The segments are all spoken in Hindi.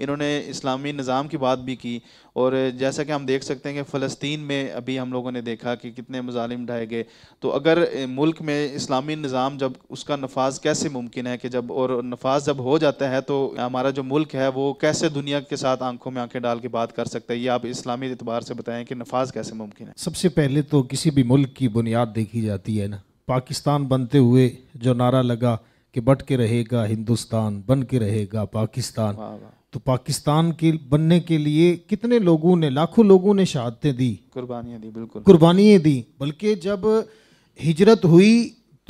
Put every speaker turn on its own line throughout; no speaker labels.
इन्होंने इस्लामी निज़ाम की बात भी की। और जैसा कि हम देख सकते हैं कि फ़लस्तीन में अभी हम लोगों ने देखा कि कितने मज़ालिम ढाए गए। तो अगर मुल्क में इस्लामी निज़ाम जब उसका नफाज कैसे मुमकिन है कि जब और नफाज जब हो जाता है तो हमारा जो मुल्क है वो कैसे दुनिया के साथ आंखों में आंखें डाल के बात कर सकता है? ये आप इस्लामी एतबार से बताएं कि नफाज कैसे मुमकिन है।
सबसे पहले तो किसी भी मुल्क की बुनियाद देखी जाती है ना। पाकिस्तान बनते हुए जो नारा लगा कि बट के रहेगा हिंदुस्तान, बन के रहेगा पाकिस्तान,
वाह वाह,
तो पाकिस्तान के बनने के लिए कितने लोगों ने, लाखों लोगों ने शहादतें दी,
कुर्बानियाँ दी, बिल्कुल
कुर्बानियाँ दी। बल्कि जब हिजरत हुई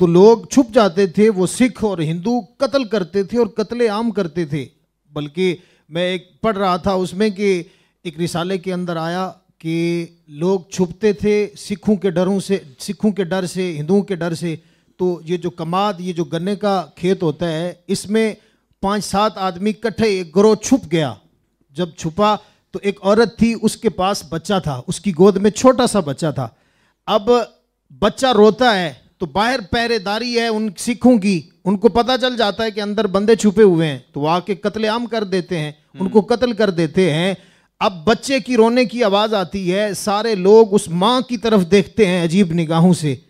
तो लोग छुप जाते थे, वो सिख और हिंदू कत्ल करते थे और कत्ले आम करते थे। बल्कि मैं एक पढ़ रहा था उसमें कि एक रिसाले के अंदर आया कि लोग छुपते थे सिखों के डरों से, सिखों के डर से, हिंदुओं के डर से। तो ये जो कमाद, ये जो गन्ने का खेत होता है, इसमें 5-7 आदमी इकट्ठे, एक गिरोह छुप गया। जब छुपा तो एक औरत थी, उसके पास बच्चा था, उसकी गोद में छोटा सा बच्चा था। अब बच्चा रोता है तो बाहर पहरेदारी है उन सिखों की, उनको पता चल जाता है कि अंदर बंदे छुपे हुए हैं, तो वो आके कत्लेआम कर देते हैं, उनको कत्ल कर देते हैं। अब बच्चे की रोने की आवाज़ आती है, सारे लोग उस माँ की तरफ देखते हैं अजीब निगाहों से।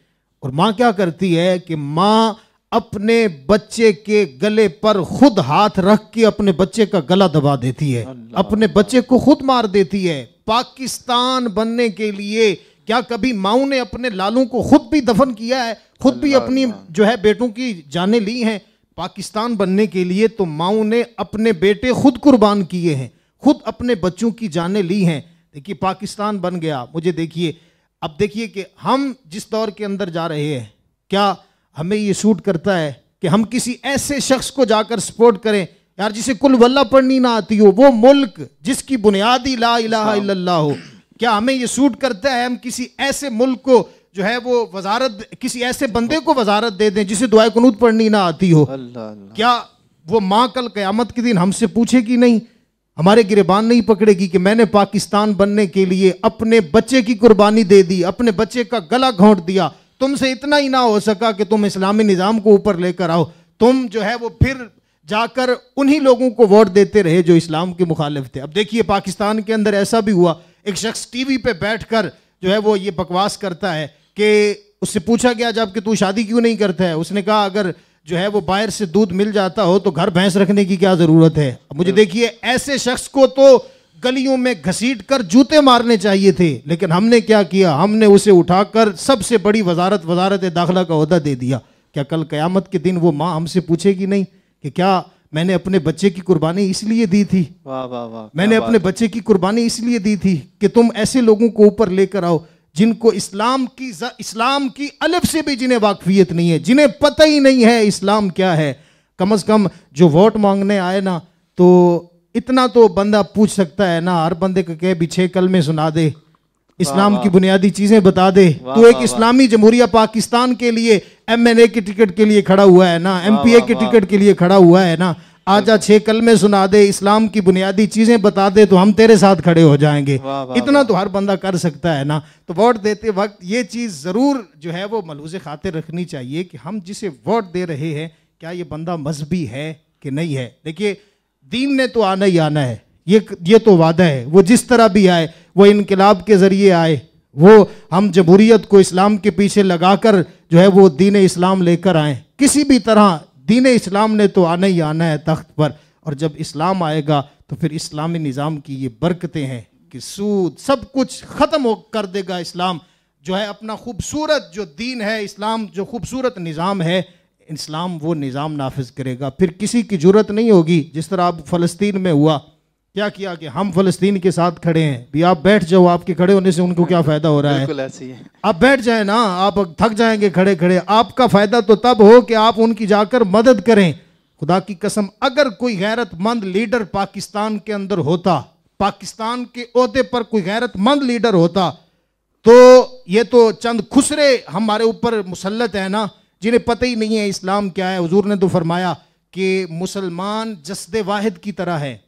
और माँ क्या करती है कि माँ अपने बच्चे के गले पर खुद हाथ रख के अपने बच्चे का गला दबा देती है, अपने बच्चे को खुद मार देती है। पाकिस्तान बनने के लिए क्या कभी माओ ने अपने लालों को खुद भी दफन किया है, खुद भी अपनी जो है बेटों की जानें ली हैं? पाकिस्तान बनने के लिए तो माओ ने अपने बेटे खुद कुर्बान किए हैं, खुद अपने बच्चों की जानें ली हैं। देखिए पाकिस्तान बन गया। मुझे देखिए, अब देखिए कि हम जिस दौर के अंदर जा रहे हैं, क्या हमें ये सूट करता है कि हम किसी ऐसे शख्स को जाकर सपोर्ट करें यार जिसे कुल वल्ला पढ़नी ना आती हो, वो मुल्क जिसकी बुनियादी ला इलाहा इल्लल्लाह हो? क्या हमें ये सूट करता है हम किसी ऐसे मुल्क को जो है वो वजारत, किसी ऐसे बंदे को वजारत दे दें जिसे दुआए कुनूत पढ़नी ना आती हो? क्या वो माँ कल क़यामत के दिन हमसे पूछेगी नहीं, हमारे गिरेबान नहीं पकड़ेगी कि मैंने पाकिस्तान बनने के लिए अपने बच्चे की कुर्बानी दे दी, अपने बच्चे का गला घोंट दिया, तुमसे इतना ही ना हो सका कि तुम इस्लामी निज़ाम को ऊपर लेकर आओ, तुम जो है वो फिर जाकर उन्हीं लोगों को वोट देते रहे जो इस्लाम के मुखालिफ थे। अब देखिए पाकिस्तान के अंदर ऐसा भी हुआ, एक शख्स टीवी पे बैठकर जो है वो ये बकवास करता है कि उससे पूछा गया जब कि तू शादी क्यों नहीं करता है, उसने कहा अगर जो है वो बाहर से दूध मिल जाता हो तो घर भैंस रखने की क्या ज़रूरत है। अब मुझे देखिए, ऐसे शख्स को तो गलियों में घसीट कर जूते मारने चाहिए थे, लेकिन हमने क्या किया, हमने उसे उठाकर सबसे बड़ी वजारत दाखिला का ओहदा दे दिया। क्या कल क़यामत के दिन वो माँ हमसे पूछेगी नहीं कि क्या मैंने अपने बच्चे की कुर्बानी इसलिए दी थी?
वाह वाह वाह,
मैंने अपने बच्चे की कुर्बानी इसलिए दी थी कि तुम ऐसे लोगों को ऊपर लेकर आओ जिनको इस्लाम की अलफ से भी जिन्हें वाकफियत नहीं है, जिन्हें पता ही नहीं है इस्लाम क्या है। कम से कम जो वोट मांगने आए ना, तो इतना तो बंदा पूछ सकता है ना, हर बंदे को कहे भी 6 कलमे सुना दे, इस्लाम की बुनियादी चीजें बता दे, तो एक इस्लामी जमहूरिया पाकिस्तान के लिए MNA के टिकट के लिए खड़ा हुआ है ना, MPA के टिकट के लिए खड़ा हुआ है ना, आजा 6 कलमे सुना दे, इस्लाम की बुनियादी चीजें बता दे, तो हम तेरे साथ खड़े हो जाएंगे। इतना तो हर बंदा कर सकता है ना। तो वोट देते वक्त ये चीज जरूर जो है वो मलूज़े खातिर रखनी चाहिए कि हम जिसे वोट दे रहे हैं क्या ये बंदा मजहबी है कि नहीं है। देखिए दीन ने तो आना ही आना है, ये तो वादा है, वो जिस तरह भी आए, वो इनकलाब के जरिए आए, वो हम जमहूरियत को इस्लाम के पीछे लगाकर जो है वो दीन इस्लाम लेकर आए, किसी भी तरह दीन इस्लाम ने तो आना ही आना है तख्त पर। और जब इस्लाम आएगा तो फिर इस्लामी निज़ाम की ये बरकतें हैं कि सूद सब कुछ ख़त्म कर देगा। इस्लाम जो है अपना खूबसूरत जो दीन है, इस्लाम जो खूबसूरत निज़ाम है, इस्लाम वो निज़ाम नाफिज करेगा। फिर किसी की ज़रूरत नहीं होगी, जिस तरह अब फ़लस्तीन में हुआ, क्या किया कि हम फ़लस्तीन के साथ खड़े हैं, भी आप बैठ जाओ, आपके खड़े होने से उनको क्या फ़ायदा हो रहा है?
बिल्कुल ऐसी है।
आप बैठ जाए ना, आप थक जाएंगे खड़े खड़े, आपका फ़ायदा तो तब हो कि आप उनकी जाकर मदद करें। खुदा की कसम अगर कोई गैरतमंद लीडर पाकिस्तान के अंदर होता, पाकिस्तान के ओहदे पर कोई गैरतमंद लीडर होता, तो ये तो चंद खुसरे हमारे ऊपर मुसल्लत है ना, जिन्हें पता ही नहीं है इस्लाम क्या है। हुजूर ने तो फरमाया कि मुसलमान जस्दे वाहिद की तरह है।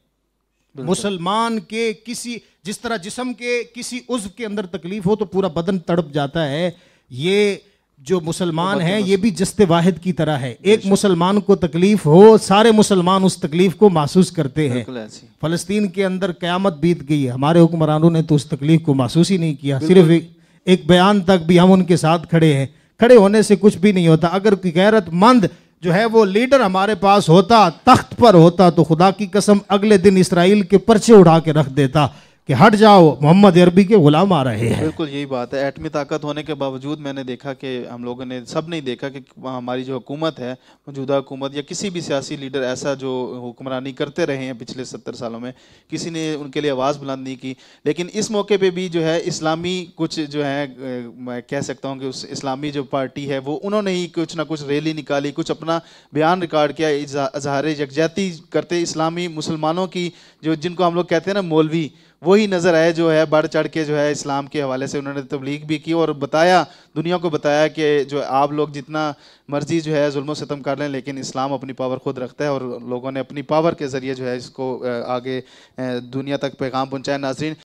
मुसलमान के किसी, जिस तरह जिस्म के किसी उज़्व के अंदर तकलीफ हो तो पूरा बदन तड़प जाता है, ये जो मुसलमान हैं ये भी जस्ते वाहिद की तरह है। एक मुसलमान को तकलीफ हो, सारे मुसलमान उस तकलीफ को महसूस करते हैं। फ़लस्तीन के अंदर क़यामत बीत गई है, हमारे हुक्मरानों ने तो उस तकलीफ को महसूस ही नहीं किया। सिर्फ एक बयान तक भी हम उनके साथ खड़े हैं। खड़े होने से कुछ भी नहीं होता। अगर कोई गैरतमंद जो है वो लीडर हमारे पास होता, तख्त पर होता, तो खुदा की कसम अगले दिन इसराइल के पर्चे उठा के रख देता कि हट जाओ, मोहम्मद अरबी के गुलाम आ रहे हैं।
बिल्कुल यही बात है। एटमी ताकत होने के बावजूद मैंने देखा कि हम लोगों ने सब नहीं देखा कि हमारी जो हुकूमत है, मौजूदा हुकूमत या किसी भी सियासी लीडर ऐसा जो हुक्मरानी करते रहे हैं पिछले 70 सालों में, किसी ने उनके लिए आवाज़ बुलंद नहीं की। लेकिन इस मौके पे भी जो है इस्लामी कुछ जो है, मैं कह सकता हूँ कि उस इस्लामी जो पार्टी है वो उन्होंने ही कुछ ना कुछ रैली निकाली, कुछ अपना बयान रिकॉर्ड किया, इजहार यकजहती करते इस्लामी मुसलमानों की, जो जिनको हम लोग कहते हैं ना मौलवी, वही नज़र आए जो है बढ़ चढ़ के जो है इस्लाम के हवाले से उन्होंने तबलीग भी की और बताया, दुनिया को बताया कि जो आप लोग जितना मर्जी जो है जुल्म सितम कर लें, लेकिन इस्लाम अपनी पावर खुद रखता है। और लोगों ने अपनी पावर के ज़रिए जो है इसको आगे दुनिया तक पैगाम पहुँचाया। नाज़रीन,